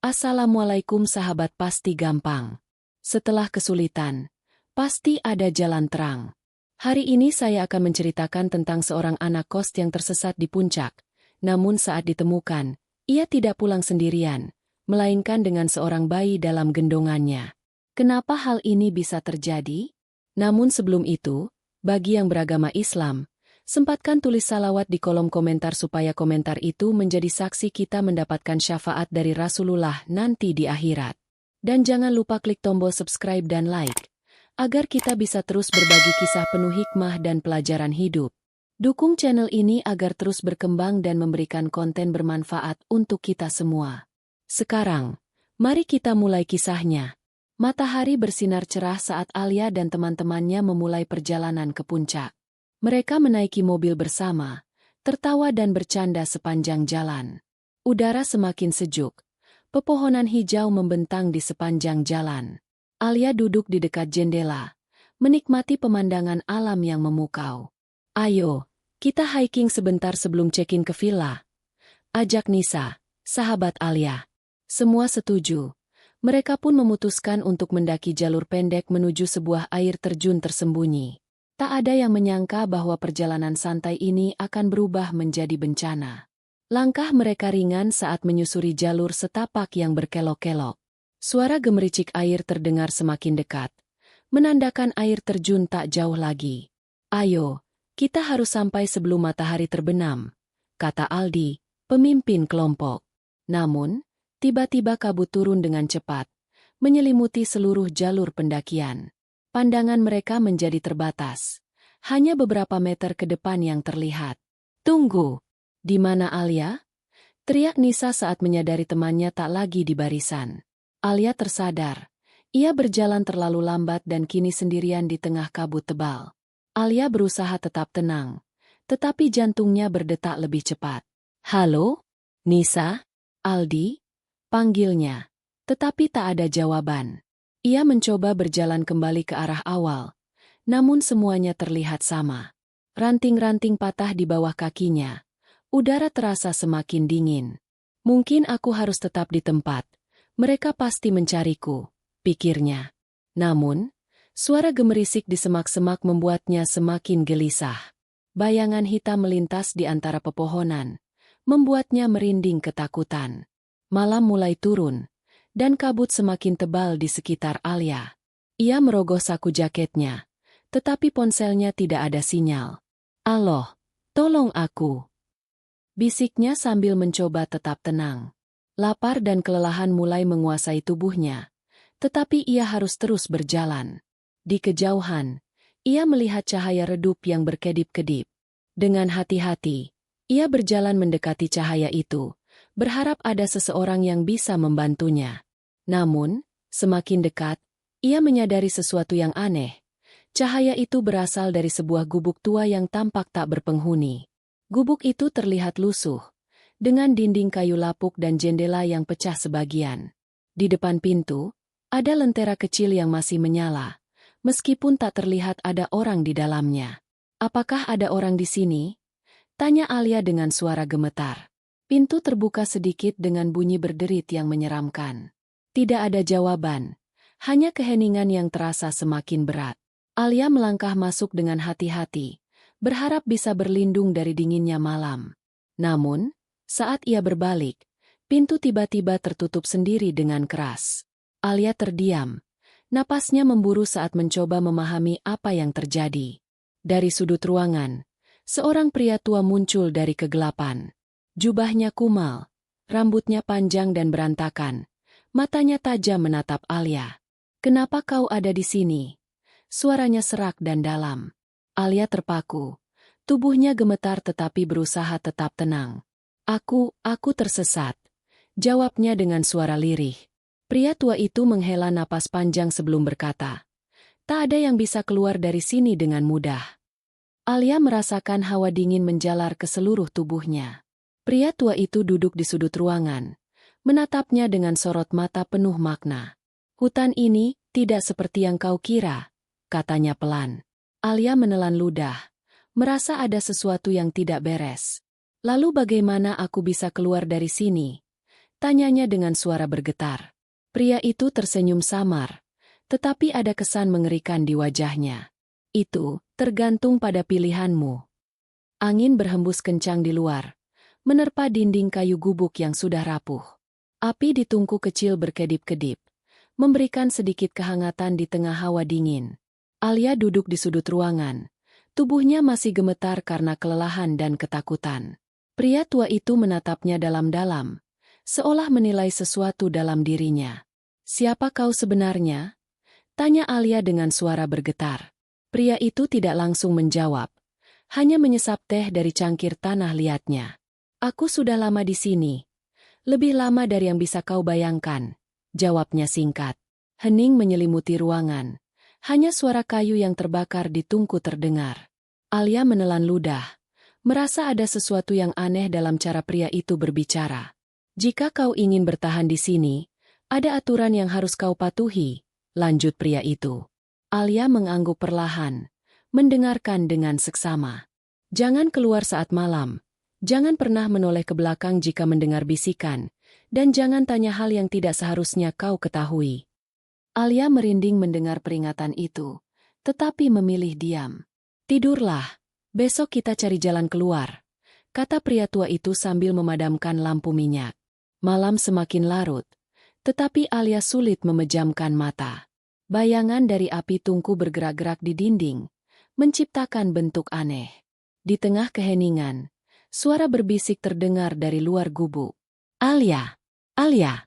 Assalamualaikum sahabat, pasti gampang. Setelah kesulitan, pasti ada jalan terang. Hari ini saya akan menceritakan tentang seorang anak kos yang tersesat di puncak. Namun saat ditemukan, ia tidak pulang sendirian, melainkan dengan seorang bayi dalam gendongannya. Kenapa hal ini bisa terjadi? Namun sebelum itu, bagi yang beragama Islam, sempatkan tulis salawat di kolom komentar supaya komentar itu menjadi saksi kita mendapatkan syafaat dari Rasulullah nanti di akhirat. Dan jangan lupa klik tombol subscribe dan like, agar kita bisa terus berbagi kisah penuh hikmah dan pelajaran hidup. Dukung channel ini agar terus berkembang dan memberikan konten bermanfaat untuk kita semua. Sekarang, mari kita mulai kisahnya. Matahari bersinar cerah saat Alia dan teman-temannya memulai perjalanan ke puncak. Mereka menaiki mobil bersama, tertawa dan bercanda sepanjang jalan. Udara semakin sejuk, pepohonan hijau membentang di sepanjang jalan. Alia duduk di dekat jendela, menikmati pemandangan alam yang memukau. "Ayo, kita hiking sebentar sebelum check-in ke villa," ajak Nisa, sahabat Alia. Semua setuju. Mereka pun memutuskan untuk mendaki jalur pendek menuju sebuah air terjun tersembunyi. Tak ada yang menyangka bahwa perjalanan santai ini akan berubah menjadi bencana. Langkah mereka ringan saat menyusuri jalur setapak yang berkelok-kelok. Suara gemericik air terdengar semakin dekat, menandakan air terjun tak jauh lagi. "Ayo, kita harus sampai sebelum matahari terbenam," kata Aldi, pemimpin kelompok. Namun, tiba-tiba kabut turun dengan cepat, menyelimuti seluruh jalur pendakian. Pandangan mereka menjadi terbatas. Hanya beberapa meter ke depan yang terlihat. "Tunggu! Di mana Alia?" teriak Nisa saat menyadari temannya tak lagi di barisan. Alia tersadar. Ia berjalan terlalu lambat dan kini sendirian di tengah kabut tebal. Alia berusaha tetap tenang, tetapi jantungnya berdetak lebih cepat. "Halo? Nisa? Aldi?" panggilnya. Tetapi tak ada jawaban. Ia mencoba berjalan kembali ke arah awal, namun semuanya terlihat sama. Ranting-ranting patah di bawah kakinya. Udara terasa semakin dingin. "Mungkin aku harus tetap di tempat. Mereka pasti mencariku," pikirnya. Namun, suara gemerisik di semak-semak membuatnya semakin gelisah. Bayangan hitam melintas di antara pepohonan, membuatnya merinding ketakutan. Malam mulai turun, dan kabut semakin tebal di sekitar Alia. Ia merogoh saku jaketnya, tetapi ponselnya tidak ada sinyal. "Allah, tolong aku!" bisiknya sambil mencoba tetap tenang. Lapar dan kelelahan mulai menguasai tubuhnya, tetapi ia harus terus berjalan. Di kejauhan, ia melihat cahaya redup yang berkedip-kedip. Dengan hati-hati, ia berjalan mendekati cahaya itu, berharap ada seseorang yang bisa membantunya. Namun, semakin dekat, ia menyadari sesuatu yang aneh. Cahaya itu berasal dari sebuah gubuk tua yang tampak tak berpenghuni. Gubuk itu terlihat lusuh, dengan dinding kayu lapuk dan jendela yang pecah sebagian. Di depan pintu, ada lentera kecil yang masih menyala, meskipun tak terlihat ada orang di dalamnya. "Apakah ada orang di sini?" tanya Alia dengan suara gemetar. Pintu terbuka sedikit dengan bunyi berderit yang menyeramkan. Tidak ada jawaban, hanya keheningan yang terasa semakin berat. Alia melangkah masuk dengan hati-hati, berharap bisa berlindung dari dinginnya malam. Namun, saat ia berbalik, pintu tiba-tiba tertutup sendiri dengan keras. Alia terdiam, napasnya memburu saat mencoba memahami apa yang terjadi. Dari sudut ruangan, seorang pria tua muncul dari kegelapan. Jubahnya kumal, rambutnya panjang dan berantakan, matanya tajam menatap Alia. "Kenapa kau ada di sini?" suaranya serak dan dalam. Alia terpaku, tubuhnya gemetar tetapi berusaha tetap tenang. Aku tersesat," jawabnya dengan suara lirih. Pria tua itu menghela napas panjang sebelum berkata, "Tak ada yang bisa keluar dari sini dengan mudah." Alia merasakan hawa dingin menjalar ke seluruh tubuhnya. Pria tua itu duduk di sudut ruangan, menatapnya dengan sorot mata penuh makna. "Hutan ini tidak seperti yang kau kira," katanya pelan. Alia menelan ludah, merasa ada sesuatu yang tidak beres. "Lalu bagaimana aku bisa keluar dari sini?" Tanyanya dengan suara bergetar. Pria itu tersenyum samar, tetapi ada kesan mengerikan di wajahnya. Itu tergantung pada pilihanmu. Angin berhembus kencang di luar, menerpa dinding kayu gubuk yang sudah rapuh. Api di tungku kecil berkedip-kedip, memberikan sedikit kehangatan di tengah hawa dingin. Alia duduk di sudut ruangan. Tubuhnya masih gemetar karena kelelahan dan ketakutan. Pria tua itu menatapnya dalam-dalam, seolah menilai sesuatu dalam dirinya. "Siapa kau sebenarnya?" tanya Alia dengan suara bergetar. Pria itu tidak langsung menjawab, hanya menyesap teh dari cangkir tanah liatnya. "Aku sudah lama di sini. Lebih lama dari yang bisa kau bayangkan," jawabnya singkat. Hening menyelimuti ruangan. Hanya suara kayu yang terbakar di tungku terdengar. Alia menelan ludah, merasa ada sesuatu yang aneh dalam cara pria itu berbicara. "Jika kau ingin bertahan di sini, ada aturan yang harus kau patuhi," lanjut pria itu. Alia mengangguk perlahan, mendengarkan dengan seksama. "Jangan keluar saat malam, jangan pernah menoleh ke belakang jika mendengar bisikan, dan jangan tanya hal yang tidak seharusnya kau ketahui." Alia merinding mendengar peringatan itu, tetapi memilih diam. "Tidurlah, besok kita cari jalan keluar," kata pria tua itu sambil memadamkan lampu minyak. Malam semakin larut, tetapi Alia sulit memejamkan mata. Bayangan dari api tungku bergerak-gerak di dinding, menciptakan bentuk aneh. Di tengah keheningan, suara berbisik terdengar dari luar gubuk. "Alia! Alia!"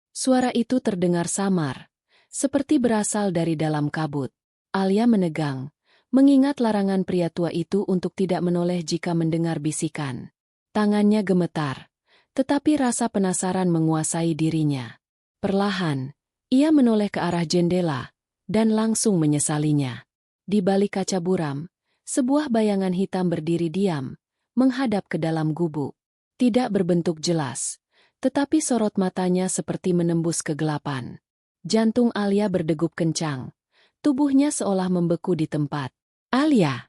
Suara itu terdengar samar, seperti berasal dari dalam kabut. Alia menegang, mengingat larangan pria tua itu untuk tidak menoleh jika mendengar bisikan. Tangannya gemetar, tetapi rasa penasaran menguasai dirinya. Perlahan, ia menoleh ke arah jendela, dan langsung menyesalinya. Di balik kaca buram, sebuah bayangan hitam berdiri diam, menghadap ke dalam gubuk. Tidak berbentuk jelas, tetapi sorot matanya seperti menembus kegelapan. Jantung Alia berdegup kencang. Tubuhnya seolah membeku di tempat. "Alia!"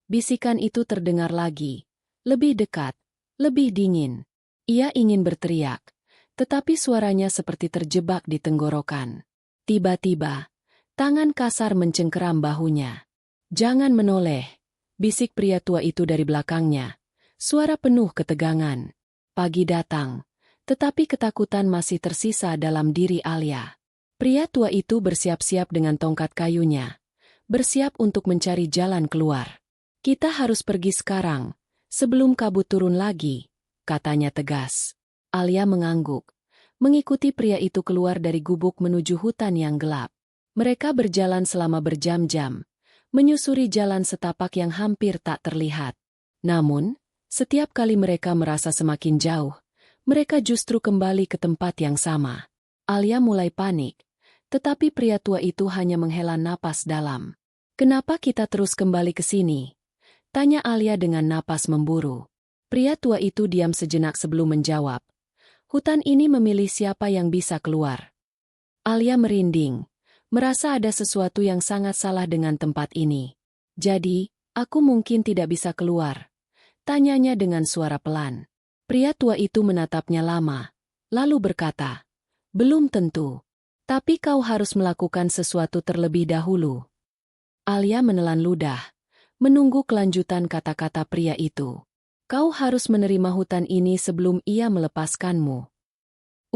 Bisikan itu terdengar lagi. Lebih dekat, lebih dingin. Ia ingin berteriak, tetapi suaranya seperti terjebak di tenggorokan. Tiba-tiba, tangan kasar mencengkeram bahunya. "Jangan menoleh," bisik pria tua itu dari belakangnya. Suara penuh ketegangan. Pagi datang, tetapi ketakutan masih tersisa dalam diri Alia. Pria tua itu bersiap-siap dengan tongkat kayunya, bersiap untuk mencari jalan keluar. "Kita harus pergi sekarang, sebelum kabut turun lagi," katanya tegas. Alia mengangguk, mengikuti pria itu keluar dari gubuk menuju hutan yang gelap. Mereka berjalan selama berjam-jam, menyusuri jalan setapak yang hampir tak terlihat. Namun, setiap kali mereka merasa semakin jauh, mereka justru kembali ke tempat yang sama. Alia mulai panik, tetapi pria tua itu hanya menghela napas dalam. "Kenapa kita terus kembali ke sini?" tanya Alia dengan napas memburu. Pria tua itu diam sejenak sebelum menjawab. "Hutan ini memilih siapa yang bisa keluar." Alia merinding, merasa ada sesuatu yang sangat salah dengan tempat ini. "Jadi, aku mungkin tidak bisa keluar?" tanyanya dengan suara pelan. Pria tua itu menatapnya lama, lalu berkata, "Belum tentu. Tapi kau harus melakukan sesuatu terlebih dahulu." Alia menelan ludah, menunggu kelanjutan kata-kata pria itu. "Kau harus menerima hutan ini sebelum ia melepaskanmu."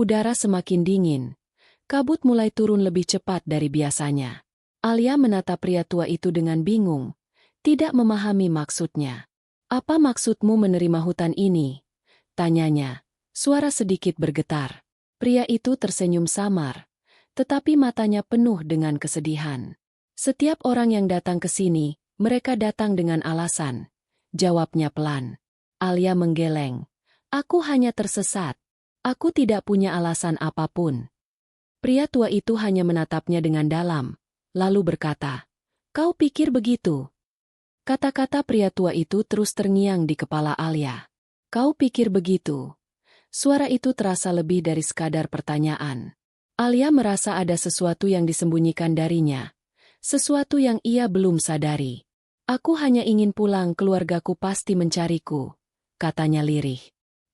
Udara semakin dingin. Kabut mulai turun lebih cepat dari biasanya. Alia menatap pria tua itu dengan bingung, tidak memahami maksudnya. "Apa maksudmu menerima hutan ini?" tanyanya, suara sedikit bergetar. Pria itu tersenyum samar, tetapi matanya penuh dengan kesedihan. "Setiap orang yang datang ke sini, mereka datang dengan alasan," jawabnya pelan. Alia menggeleng. "Aku hanya tersesat. Aku tidak punya alasan apapun." Pria tua itu hanya menatapnya dengan dalam, lalu berkata, "Kau pikir begitu?" Kata-kata pria tua itu terus terngiang di kepala Alia. "Kau pikir begitu?" Suara itu terasa lebih dari sekadar pertanyaan. Alia merasa ada sesuatu yang disembunyikan darinya. Sesuatu yang ia belum sadari. "Aku hanya ingin pulang, keluargaku pasti mencariku," katanya lirih.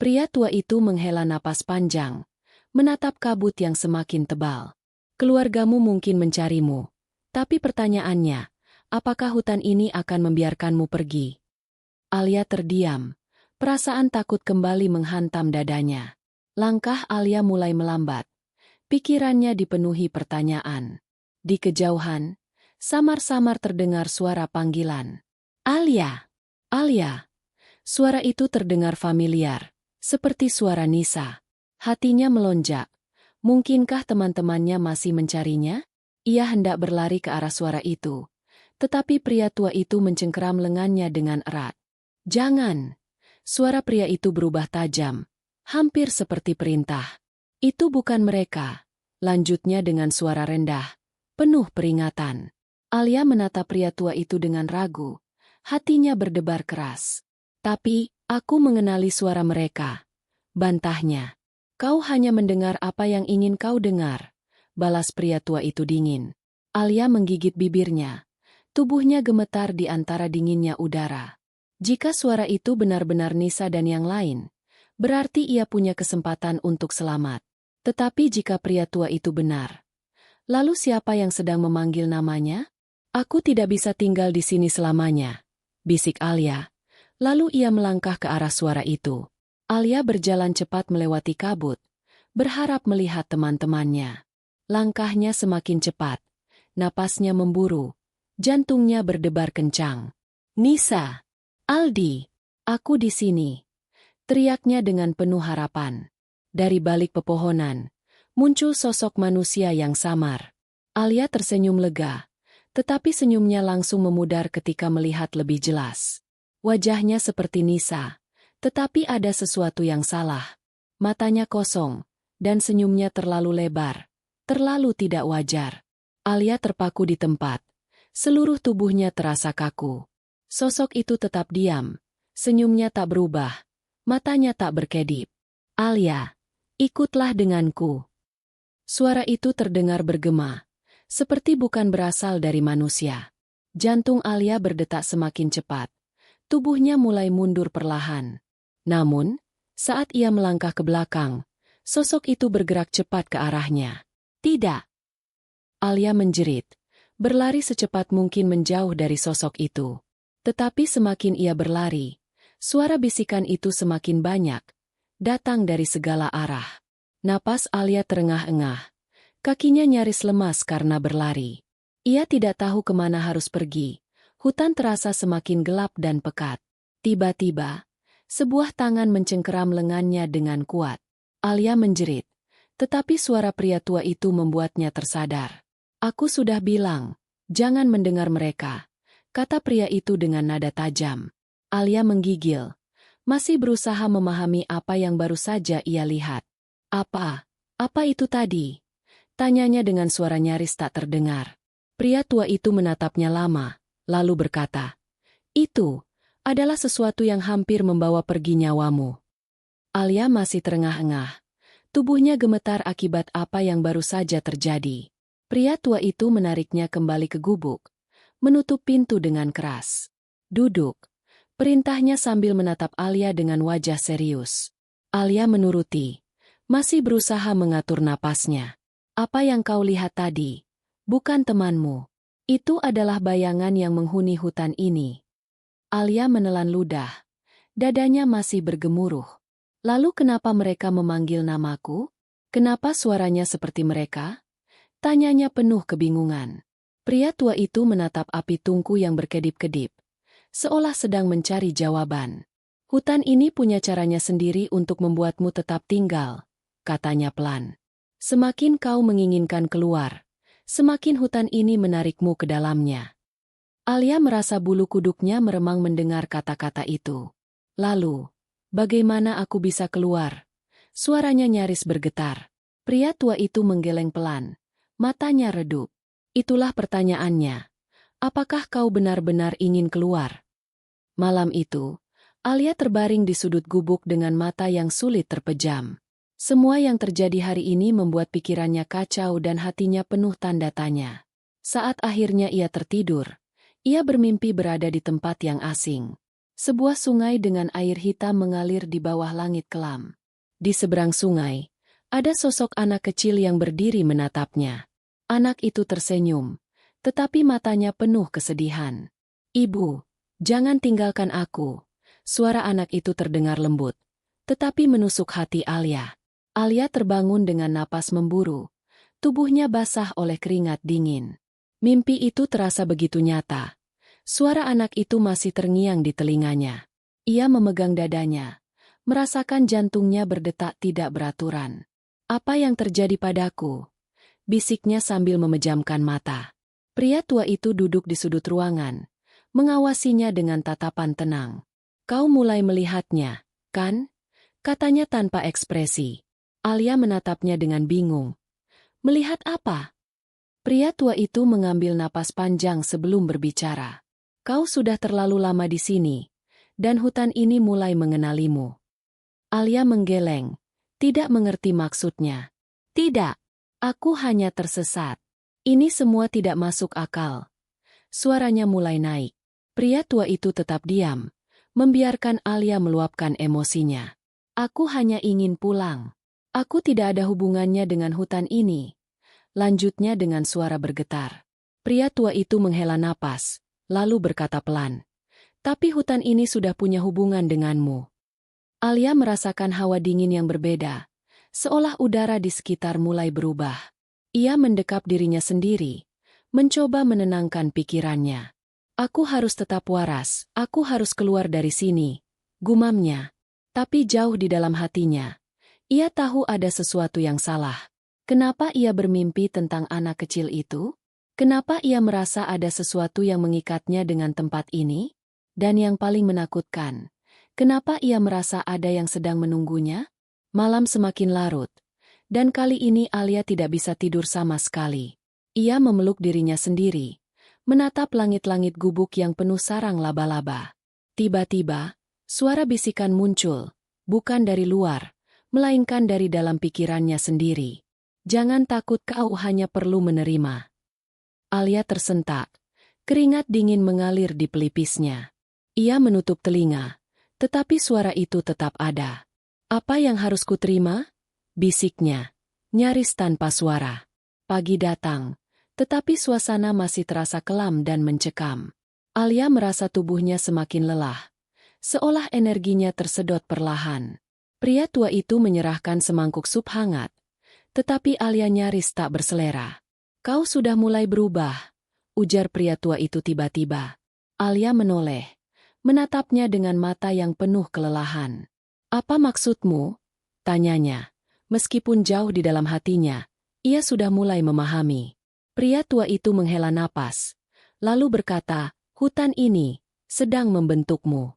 Pria tua itu menghela napas panjang, menatap kabut yang semakin tebal. Keluargamu mungkin mencarimu, tapi pertanyaannya, apakah hutan ini akan membiarkanmu pergi? Alia terdiam. Perasaan takut kembali menghantam dadanya. Langkah Alia mulai melambat. Pikirannya dipenuhi pertanyaan. Di kejauhan, samar-samar terdengar suara panggilan. Alia! Alia! Suara itu terdengar familiar, seperti suara Nisa. Hatinya melonjak. Mungkinkah teman-temannya masih mencarinya? Ia hendak berlari ke arah suara itu. Tetapi pria tua itu mencengkeram lengannya dengan erat. Jangan! Suara pria itu berubah tajam, hampir seperti perintah. Itu bukan mereka, lanjutnya dengan suara rendah, penuh peringatan. Alia menatap pria tua itu dengan ragu, hatinya berdebar keras. Tapi, aku mengenali suara mereka. Bantahnya. Kau hanya mendengar apa yang ingin kau dengar, balas pria tua itu dingin. Alia menggigit bibirnya. Tubuhnya gemetar di antara dinginnya udara. Jika suara itu benar-benar Nisa dan yang lain, berarti ia punya kesempatan untuk selamat. Tetapi jika pria tua itu benar, lalu siapa yang sedang memanggil namanya? Aku tidak bisa tinggal di sini selamanya, bisik Alia. Lalu ia melangkah ke arah suara itu. Alia berjalan cepat melewati kabut, berharap melihat teman-temannya. Langkahnya semakin cepat, napasnya memburu, jantungnya berdebar kencang. Nisa! Aldi, aku di sini, teriaknya dengan penuh harapan. Dari balik pepohonan, muncul sosok manusia yang samar. Alia tersenyum lega, tetapi senyumnya langsung memudar ketika melihat lebih jelas. Wajahnya seperti Nisa, tetapi ada sesuatu yang salah. Matanya kosong, dan senyumnya terlalu lebar, terlalu tidak wajar. Alia terpaku di tempat, seluruh tubuhnya terasa kaku. Sosok itu tetap diam, senyumnya tak berubah, matanya tak berkedip. Alia, ikutlah denganku. Suara itu terdengar bergema, seperti bukan berasal dari manusia. Jantung Alia berdetak semakin cepat, tubuhnya mulai mundur perlahan. Namun, saat ia melangkah ke belakang, sosok itu bergerak cepat ke arahnya. Tidak! Alia menjerit, berlari secepat mungkin menjauh dari sosok itu. Tetapi semakin ia berlari, suara bisikan itu semakin banyak, datang dari segala arah. Napas Alia terengah-engah, kakinya nyaris lemas karena berlari. Ia tidak tahu kemana harus pergi, hutan terasa semakin gelap dan pekat. Tiba-tiba, sebuah tangan mencengkeram lengannya dengan kuat. Alia menjerit, tetapi suara pria tua itu membuatnya tersadar. Aku sudah bilang, jangan mendengar mereka, kata pria itu dengan nada tajam. Alia menggigil, masih berusaha memahami apa yang baru saja ia lihat. Apa itu tadi? Tanyanya dengan suara nyaris tak terdengar. Pria tua itu menatapnya lama, lalu berkata, itu adalah sesuatu yang hampir membawa pergi nyawamu. Alia masih terengah-engah. Tubuhnya gemetar akibat apa yang baru saja terjadi. Pria tua itu menariknya kembali ke gubuk, menutup pintu dengan keras. Duduk, perintahnya sambil menatap Alia dengan wajah serius. Alia menuruti, masih berusaha mengatur napasnya. Apa yang kau lihat tadi? Bukan temanmu. Itu adalah bayangan yang menghuni hutan ini. Alia menelan ludah. Dadanya masih bergemuruh. Lalu kenapa mereka memanggil namaku? Kenapa suaranya seperti mereka? Tanyanya penuh kebingungan. Pria tua itu menatap api tungku yang berkedip-kedip, seolah sedang mencari jawaban. Hutan ini punya caranya sendiri untuk membuatmu tetap tinggal, katanya pelan. Semakin kau menginginkan keluar, semakin hutan ini menarikmu ke dalamnya. Alia merasa bulu kuduknya meremang mendengar kata-kata itu. Lalu, bagaimana aku bisa keluar? Suaranya nyaris bergetar. Pria tua itu menggeleng pelan, matanya redup. Itulah pertanyaannya. Apakah kau benar-benar ingin keluar? Malam itu, Alia terbaring di sudut gubuk dengan mata yang sulit terpejam. Semua yang terjadi hari ini membuat pikirannya kacau dan hatinya penuh tanda tanya. Saat akhirnya ia tertidur, ia bermimpi berada di tempat yang asing. Sebuah sungai dengan air hitam mengalir di bawah langit kelam. Di seberang sungai, ada sosok anak kecil yang berdiri menatapnya. Anak itu tersenyum, tetapi matanya penuh kesedihan. "Ibu, jangan tinggalkan aku." Suara anak itu terdengar lembut, tetapi menusuk hati Alia. Alia terbangun dengan napas memburu. Tubuhnya basah oleh keringat dingin. Mimpi itu terasa begitu nyata. Suara anak itu masih terngiang di telinganya. Ia memegang dadanya, merasakan jantungnya berdetak tidak beraturan. "Apa yang terjadi padaku?" bisiknya sambil memejamkan mata. Pria tua itu duduk di sudut ruangan, mengawasinya dengan tatapan tenang. "Kau mulai melihatnya, kan?" katanya tanpa ekspresi. Alia menatapnya dengan bingung. "Melihat apa?" Pria tua itu mengambil napas panjang sebelum berbicara. "Kau sudah terlalu lama di sini, dan hutan ini mulai mengenalimu." Alia menggeleng, tidak mengerti maksudnya. "Tidak, aku hanya tersesat. Ini semua tidak masuk akal." Suaranya mulai naik. Pria tua itu tetap diam, membiarkan Alia meluapkan emosinya. "Aku hanya ingin pulang. Aku tidak ada hubungannya dengan hutan ini," lanjutnya dengan suara bergetar. Pria tua itu menghela napas, lalu berkata pelan, "Tapi hutan ini sudah punya hubungan denganmu." Alia merasakan hawa dingin yang berbeda, seolah udara di sekitar mulai berubah. Ia mendekap dirinya sendiri, mencoba menenangkan pikirannya. "Aku harus tetap waras, aku harus keluar dari sini," gumamnya. Tapi jauh di dalam hatinya, ia tahu ada sesuatu yang salah. Kenapa ia bermimpi tentang anak kecil itu? Kenapa ia merasa ada sesuatu yang mengikatnya dengan tempat ini? Dan yang paling menakutkan, kenapa ia merasa ada yang sedang menunggunya? Malam semakin larut, dan kali ini Alia tidak bisa tidur sama sekali. Ia memeluk dirinya sendiri, menatap langit-langit gubuk yang penuh sarang laba-laba. Tiba-tiba, suara bisikan muncul, bukan dari luar, melainkan dari dalam pikirannya sendiri. "Jangan takut, kau hanya perlu menerima." Alia tersentak, keringat dingin mengalir di pelipisnya. Ia menutup telinga, tetapi suara itu tetap ada. "Apa yang harus kuterima?" bisiknya, nyaris tanpa suara. Pagi datang, tetapi suasana masih terasa kelam dan mencekam. Alia merasa tubuhnya semakin lelah, seolah energinya tersedot perlahan. Pria tua itu menyerahkan semangkuk sup hangat, tetapi Alia nyaris tak berselera. "Kau sudah mulai berubah," ujar pria tua itu tiba-tiba. Alia menoleh, menatapnya dengan mata yang penuh kelelahan. "Apa maksudmu?" tanyanya. Meskipun jauh di dalam hatinya, ia sudah mulai memahami. Pria tua itu menghela napas, lalu berkata, "Hutan ini sedang membentukmu."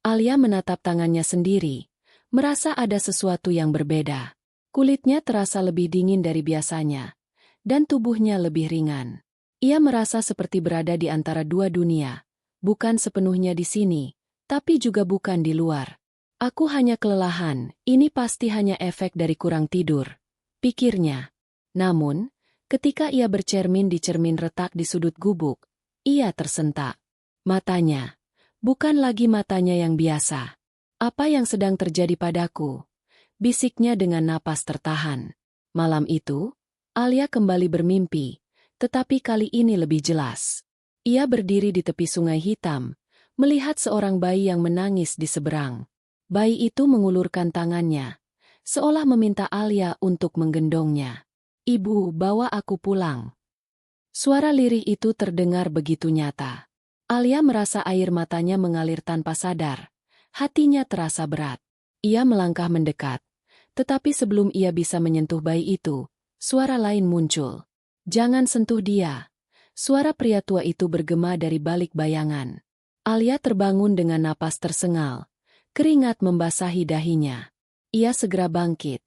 Alia menatap tangannya sendiri, merasa ada sesuatu yang berbeda. Kulitnya terasa lebih dingin dari biasanya, dan tubuhnya lebih ringan. Ia merasa seperti berada di antara dua dunia, bukan sepenuhnya di sini, tapi juga bukan di luar. "Aku hanya kelelahan, ini pasti hanya efek dari kurang tidur," pikirnya. Namun, ketika ia bercermin di cermin retak di sudut gubuk, ia tersentak. Matanya, bukan lagi matanya yang biasa. "Apa yang sedang terjadi padaku?" bisiknya dengan napas tertahan. Malam itu, Alia kembali bermimpi, tetapi kali ini lebih jelas. Ia berdiri di tepi sungai hitam, melihat seorang bayi yang menangis di seberang. Bayi itu mengulurkan tangannya, seolah meminta Alia untuk menggendongnya. "Ibu, bawa aku pulang." Suara lirih itu terdengar begitu nyata. Alia merasa air matanya mengalir tanpa sadar. Hatinya terasa berat. Ia melangkah mendekat. Tetapi sebelum ia bisa menyentuh bayi itu, suara lain muncul. "Jangan sentuh dia." Suara pria tua itu bergema dari balik bayangan. Alia terbangun dengan napas tersengal. Keringat membasahi dahinya. Ia segera bangkit,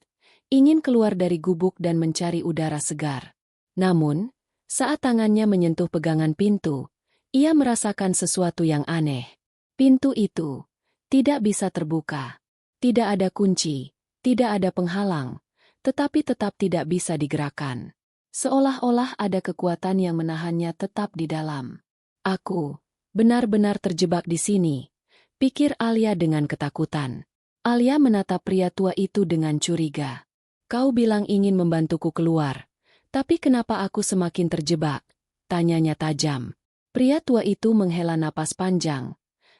ingin keluar dari gubuk dan mencari udara segar. Namun, saat tangannya menyentuh pegangan pintu, ia merasakan sesuatu yang aneh. Pintu itu tidak bisa terbuka. Tidak ada kunci. Tidak ada penghalang, tetapi tetap tidak bisa digerakkan. Seolah-olah ada kekuatan yang menahannya tetap di dalam. "Aku benar-benar terjebak di sini," pikir Alia dengan ketakutan. Alia menatap pria tua itu dengan curiga. Kau bilang ingin membantuku keluar, tapi kenapa aku semakin terjebak? Tanyanya tajam. Pria tua itu menghela napas panjang.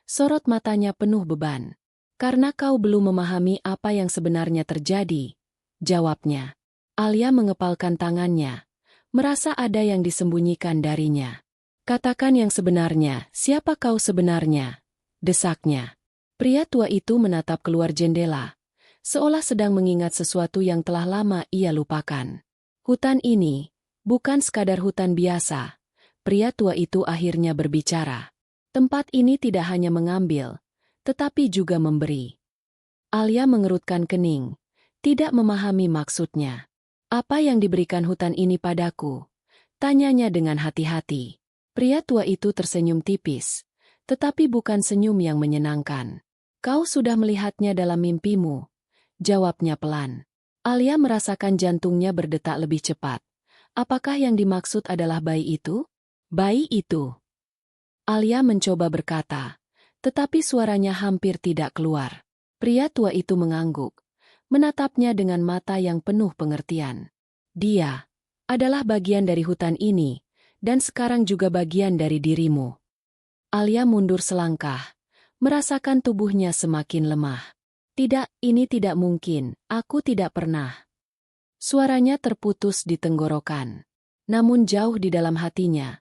Sorot matanya penuh beban. Karena kau belum memahami apa yang sebenarnya terjadi, jawabnya. Alia mengepalkan tangannya, merasa ada yang disembunyikan darinya. Katakan yang sebenarnya, siapa kau sebenarnya? Desaknya. Pria tua itu menatap keluar jendela, seolah sedang mengingat sesuatu yang telah lama ia lupakan. Hutan ini, bukan sekadar hutan biasa. Pria tua itu akhirnya berbicara. Tempat ini tidak hanya mengambil, tetapi juga memberi. Alia mengerutkan kening, tidak memahami maksudnya. Apa yang diberikan hutan ini padaku? Tanyanya dengan hati-hati. Pria tua itu tersenyum tipis, tetapi bukan senyum yang menyenangkan. Kau sudah melihatnya dalam mimpimu, jawabnya pelan. Alia merasakan jantungnya berdetak lebih cepat. Apakah yang dimaksud adalah bayi itu? Bayi itu. Alia mencoba berkata, tetapi suaranya hampir tidak keluar. Pria tua itu mengangguk, menatapnya dengan mata yang penuh pengertian. Dia adalah bagian dari hutan ini, dan sekarang juga bagian dari dirimu. Alia mundur selangkah, merasakan tubuhnya semakin lemah. Tidak, ini tidak mungkin, aku tidak pernah. Suaranya terputus di tenggorokan. Namun jauh di dalam hatinya,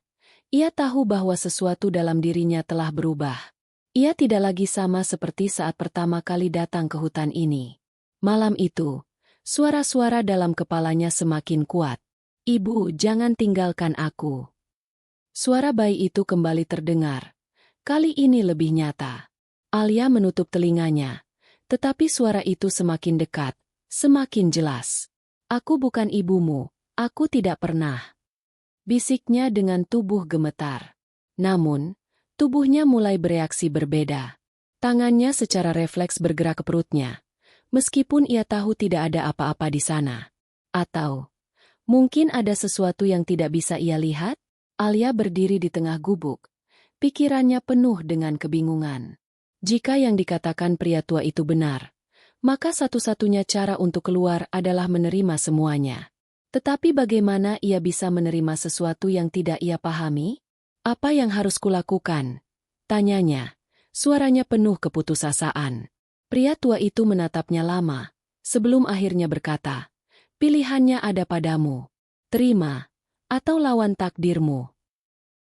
ia tahu bahwa sesuatu dalam dirinya telah berubah. Ia tidak lagi sama seperti saat pertama kali datang ke hutan ini. Malam itu, suara-suara dalam kepalanya semakin kuat. Ibu, jangan tinggalkan aku. Suara bayi itu kembali terdengar. Kali ini lebih nyata. Alia menutup telinganya, tetapi suara itu semakin dekat, semakin jelas. Aku bukan ibumu, aku tidak pernah. Bisiknya dengan tubuh gemetar. Namun, tubuhnya mulai bereaksi berbeda. Tangannya secara refleks bergerak ke perutnya, meskipun ia tahu tidak ada apa-apa di sana. Atau, mungkin ada sesuatu yang tidak bisa ia lihat? Alia berdiri di tengah gubuk. Pikirannya penuh dengan kebingungan. Jika yang dikatakan pria tua itu benar, maka satu-satunya cara untuk keluar adalah menerima semuanya. Tetapi bagaimana ia bisa menerima sesuatu yang tidak ia pahami? Apa yang harus kulakukan? Tanyanya. Suaranya penuh keputusasaan. Pria tua itu menatapnya lama, sebelum akhirnya berkata, pilihannya ada padamu. Terima, atau lawan takdirmu.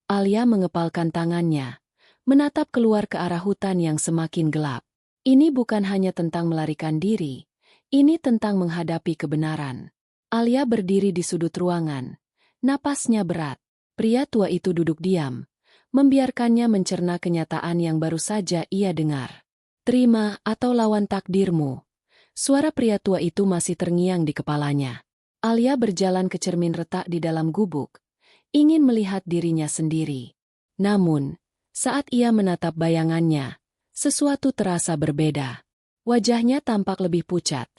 Alia mengepalkan tangannya, menatap keluar ke arah hutan yang semakin gelap. Ini bukan hanya tentang melarikan diri, ini tentang menghadapi kebenaran. Alia berdiri di sudut ruangan. Napasnya berat. Pria tua itu duduk diam, membiarkannya mencerna kenyataan yang baru saja ia dengar. Terima atau lawan takdirmu. Suara pria tua itu masih terngiang di kepalanya. Alia berjalan ke cermin retak di dalam gubuk, ingin melihat dirinya sendiri. Namun, saat ia menatap bayangannya, sesuatu terasa berbeda. Wajahnya tampak lebih pucat.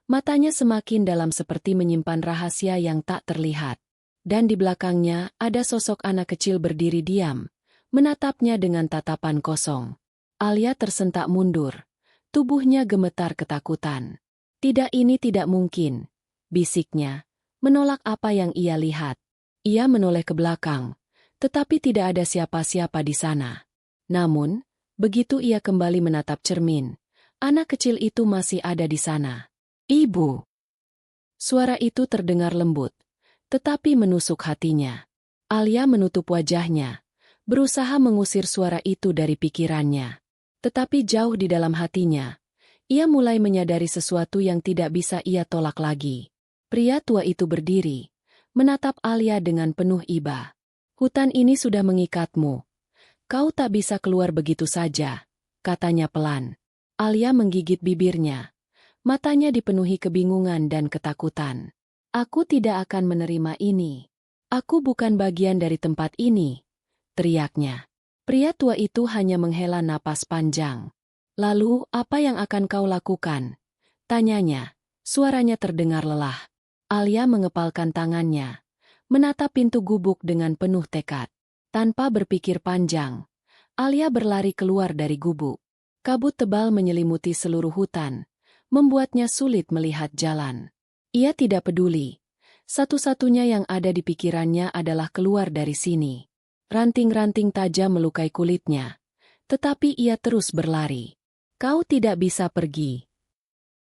Matanya semakin dalam seperti menyimpan rahasia yang tak terlihat. Dan di belakangnya ada sosok anak kecil berdiri diam, menatapnya dengan tatapan kosong. Alia tersentak mundur. Tubuhnya gemetar ketakutan. Tidak, ini tidak mungkin, bisiknya, menolak apa yang ia lihat. Ia menoleh ke belakang, tetapi tidak ada siapa-siapa di sana. Namun, begitu ia kembali menatap cermin, anak kecil itu masih ada di sana. Ibu. Suara itu terdengar lembut, tetapi menusuk hatinya. Alia menutup wajahnya, berusaha mengusir suara itu dari pikirannya. Tetapi jauh di dalam hatinya, ia mulai menyadari sesuatu yang tidak bisa ia tolak lagi. Pria tua itu berdiri, menatap Alia dengan penuh iba. Hutan ini sudah mengikatmu. Kau tak bisa keluar begitu saja, katanya pelan. Alia menggigit bibirnya. Matanya dipenuhi kebingungan dan ketakutan. Aku tidak akan menerima ini. Aku bukan bagian dari tempat ini, teriaknya. Pria tua itu hanya menghela napas panjang. Lalu, apa yang akan kau lakukan? Tanyanya. Suaranya terdengar lelah. Alia mengepalkan tangannya, menatap pintu gubuk dengan penuh tekad. Tanpa berpikir panjang, Alia berlari keluar dari gubuk. Kabut tebal menyelimuti seluruh hutan, membuatnya sulit melihat jalan. Ia tidak peduli. Satu-satunya yang ada di pikirannya adalah keluar dari sini. Ranting-ranting tajam melukai kulitnya, tetapi ia terus berlari. Kau tidak bisa pergi.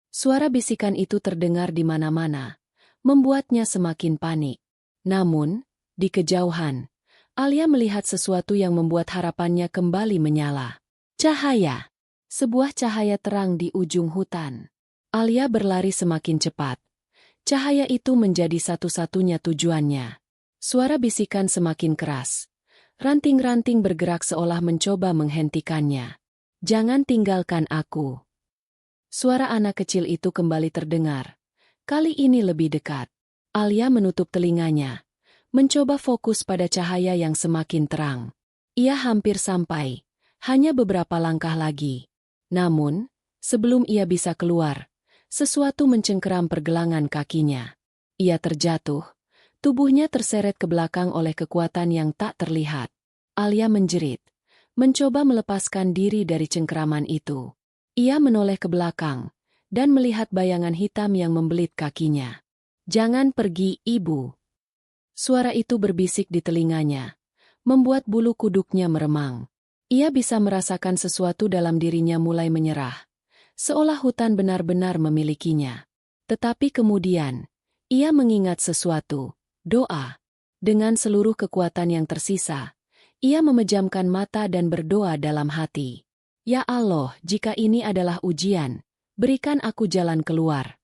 Suara bisikan itu terdengar di mana-mana, membuatnya semakin panik. Namun, di kejauhan, Alia melihat sesuatu yang membuat harapannya kembali menyala. Cahaya. Sebuah cahaya terang di ujung hutan. Alia berlari semakin cepat. Cahaya itu menjadi satu-satunya tujuannya. Suara bisikan semakin keras. Ranting-ranting bergerak seolah mencoba menghentikannya. Jangan tinggalkan aku. Suara anak kecil itu kembali terdengar. Kali ini lebih dekat. Alia menutup telinganya, mencoba fokus pada cahaya yang semakin terang. Ia hampir sampai, hanya beberapa langkah lagi. Namun, sebelum ia bisa keluar, sesuatu mencengkeram pergelangan kakinya. Ia terjatuh, tubuhnya terseret ke belakang oleh kekuatan yang tak terlihat. Alia menjerit, mencoba melepaskan diri dari cengkeraman itu. Ia menoleh ke belakang, dan melihat bayangan hitam yang membelit kakinya. Jangan pergi, ibu. Suara itu berbisik di telinganya, membuat bulu kuduknya meremang. Ia bisa merasakan sesuatu dalam dirinya mulai menyerah, seolah hutan benar-benar memilikinya. Tetapi kemudian, ia mengingat sesuatu, doa. Dengan seluruh kekuatan yang tersisa, ia memejamkan mata dan berdoa dalam hati. Ya Allah, jika ini adalah ujian, berikan aku jalan keluar.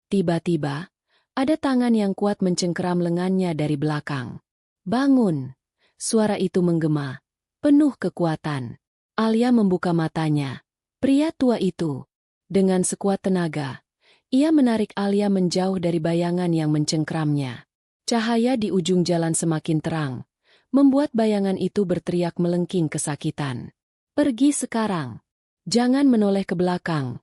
Tiba-tiba, ada tangan yang kuat mencengkeram lengannya dari belakang. Bangun! Suara itu menggema, penuh kekuatan. Alia membuka matanya. Pria tua itu. Dengan sekuat tenaga, ia menarik Alia menjauh dari bayangan yang mencengkeramnya. Cahaya di ujung jalan semakin terang, membuat bayangan itu berteriak melengking kesakitan. Pergi sekarang. Jangan menoleh ke belakang,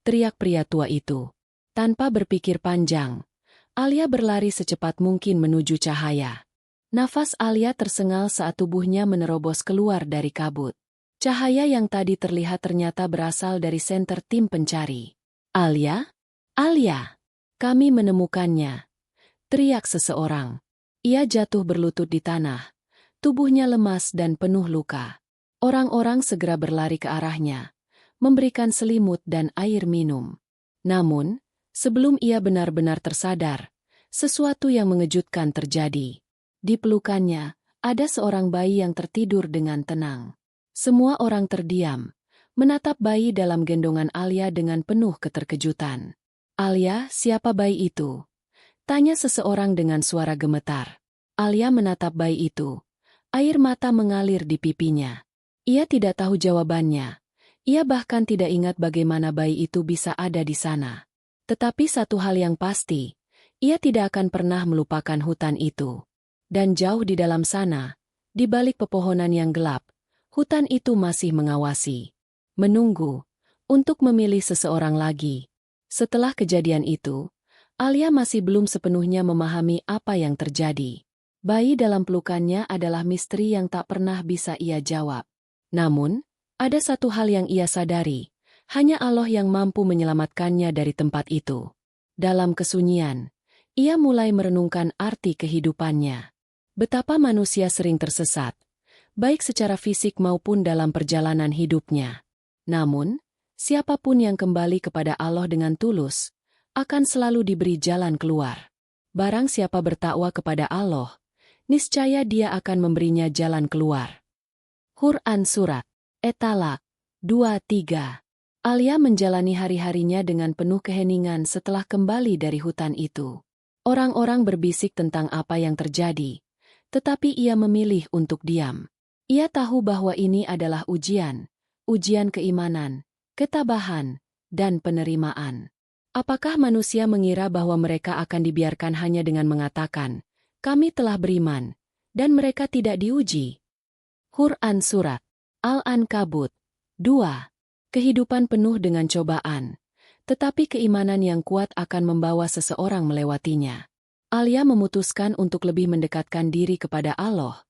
teriak pria tua itu. Tanpa berpikir panjang, Alia berlari secepat mungkin menuju cahaya. Nafas Alia tersengal saat tubuhnya menerobos keluar dari kabut. Cahaya yang tadi terlihat ternyata berasal dari senter tim pencari. Alia? Alia! Kami menemukannya. Teriak seseorang. Ia jatuh berlutut di tanah. Tubuhnya lemas dan penuh luka. Orang-orang segera berlari ke arahnya, memberikan selimut dan air minum. Namun, sebelum ia benar-benar tersadar, sesuatu yang mengejutkan terjadi. Di pelukannya, ada seorang bayi yang tertidur dengan tenang. Semua orang terdiam, menatap bayi dalam gendongan Alia dengan penuh keterkejutan. Alia, siapa bayi itu? Tanya seseorang dengan suara gemetar. Alia menatap bayi itu. Air mata mengalir di pipinya. Ia tidak tahu jawabannya. Ia bahkan tidak ingat bagaimana bayi itu bisa ada di sana. Tetapi satu hal yang pasti, ia tidak akan pernah melupakan hutan itu. Dan jauh di dalam sana, di balik pepohonan yang gelap, hutan itu masih mengawasi. Menunggu, untuk memilih seseorang lagi. Setelah kejadian itu, Alia masih belum sepenuhnya memahami apa yang terjadi. Bayi dalam pelukannya adalah misteri yang tak pernah bisa ia jawab. Namun, ada satu hal yang ia sadari, hanya Allah yang mampu menyelamatkannya dari tempat itu. Dalam kesunyian, ia mulai merenungkan arti kehidupannya. Betapa manusia sering tersesat, baik secara fisik maupun dalam perjalanan hidupnya. Namun, siapapun yang kembali kepada Allah dengan tulus, akan selalu diberi jalan keluar. Barang siapa bertakwa kepada Allah, niscaya Dia akan memberinya jalan keluar. Quran Surat At-Talaq 2:3. Alia menjalani hari-harinya dengan penuh keheningan setelah kembali dari hutan itu. Orang-orang berbisik tentang apa yang terjadi, tetapi ia memilih untuk diam. Ia tahu bahwa ini adalah ujian keimanan, ketabahan, dan penerimaan. Apakah manusia mengira bahwa mereka akan dibiarkan hanya dengan mengatakan, "Kami telah beriman," dan mereka tidak diuji? Quran Surat Al-Ankabut 2. Kehidupan penuh dengan cobaan, tetapi keimanan yang kuat akan membawa seseorang melewatinya. Alia memutuskan untuk lebih mendekatkan diri kepada Allah,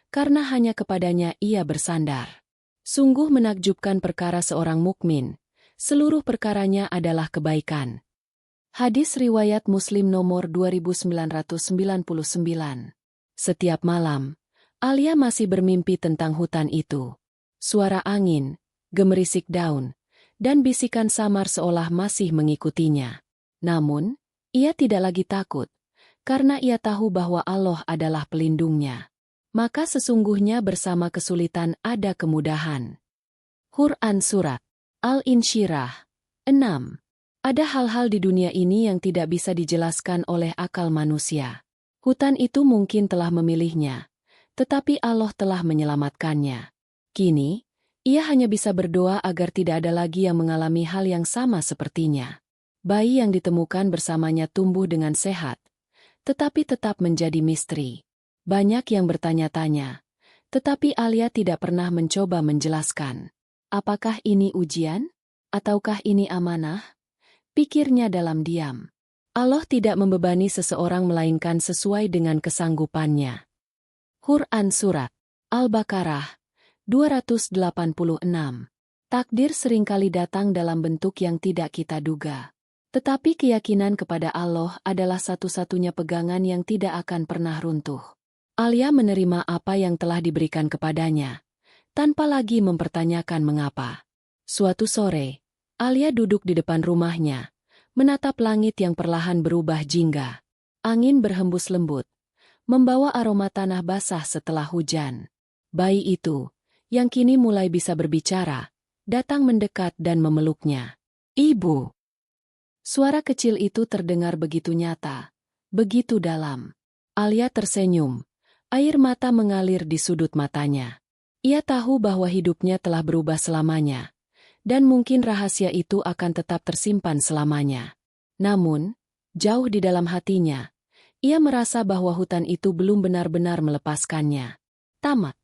karena hanya kepadanya ia bersandar. Sungguh menakjubkan perkara seorang mukmin, seluruh perkaranya adalah kebaikan. Hadis riwayat Muslim nomor 2999. Setiap malam, Alia masih bermimpi tentang hutan itu. Suara angin, gemerisik daun, dan bisikan samar seolah masih mengikutinya. Namun, ia tidak lagi takut, karena ia tahu bahwa Allah adalah pelindungnya. Maka sesungguhnya bersama kesulitan ada kemudahan. Quran Surat Al-Insyirah 6. Ada hal-hal di dunia ini yang tidak bisa dijelaskan oleh akal manusia. Hutan itu mungkin telah memilihnya, tetapi Allah telah menyelamatkannya. Kini, ia hanya bisa berdoa agar tidak ada lagi yang mengalami hal yang sama sepertinya. Bayi yang ditemukan bersamanya tumbuh dengan sehat, tetapi tetap menjadi misteri. Banyak yang bertanya-tanya, tetapi Alia tidak pernah mencoba menjelaskan. Apakah ini ujian? Ataukah ini amanah? Pikirnya dalam diam. Allah tidak membebani seseorang melainkan sesuai dengan kesanggupannya. Quran Surat Al-Baqarah 286. Takdir seringkali datang dalam bentuk yang tidak kita duga. Tetapi keyakinan kepada Allah adalah satu-satunya pegangan yang tidak akan pernah runtuh. Alia menerima apa yang telah diberikan kepadanya, tanpa lagi mempertanyakan mengapa. Suatu sore, Alia duduk di depan rumahnya, menatap langit yang perlahan berubah jingga. Angin berhembus lembut, membawa aroma tanah basah setelah hujan. Bayi itu, yang kini mulai bisa berbicara, datang mendekat dan memeluknya. "Ibu." Suara kecil itu terdengar begitu nyata, begitu dalam. Alia tersenyum, air mata mengalir di sudut matanya. Ia tahu bahwa hidupnya telah berubah selamanya, dan mungkin rahasia itu akan tetap tersimpan selamanya. Namun, jauh di dalam hatinya, ia merasa bahwa hutan itu belum benar-benar melepaskannya. Tamat.